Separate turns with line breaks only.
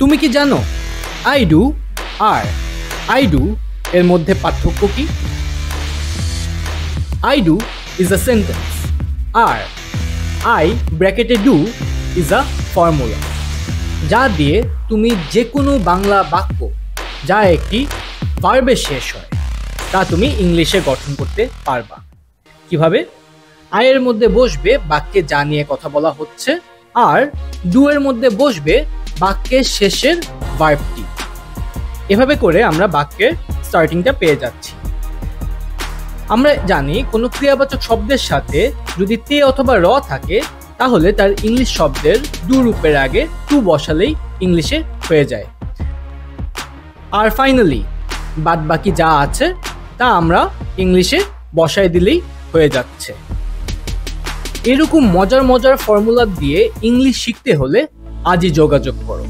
তুমি কি জানো আই ডু আর আই ডু এর মধ্যে পার্থক্য কি? I do is a sentence আর আই ব্র্যাকেটে ডু ইজ আ ফর্মুলা, যা দিয়ে তুমি যে কোনো বাংলা বাক্য যা একটি ভার্বে শেষ হয় তা তুমি ইংলিশে গঠন করতে পারবা। কিভাবে? আই এর মধ্যে বসবে বাক্যে যা নিয়ে কথা বলা হচ্ছে, আর ডু এর মধ্যে বসবে বাক্যের শেষের ভার্বটি। এভাবে করে আমরা বাক্যের স্টার্টিংটা পেয়ে যাচ্ছি। আমরা জানি কোনো ক্রিয়াবাচক শব্দের সাথে যদি তে অথবা র থাকে তাহলে তার ইংলিশ শব্দের ডু রূপের আগে টু বসালেই ইংলিশে হয়ে যায়। আর ফাইনালি বাদ বাকি যা আছে তা আমরা ইংলিশে বসায় দিলেই হয়ে যাচ্ছে। এরকম মজার মজার ফর্মুলা দিয়ে ইংলিশ শিখতে হলে আজই যোগাযোগ করো।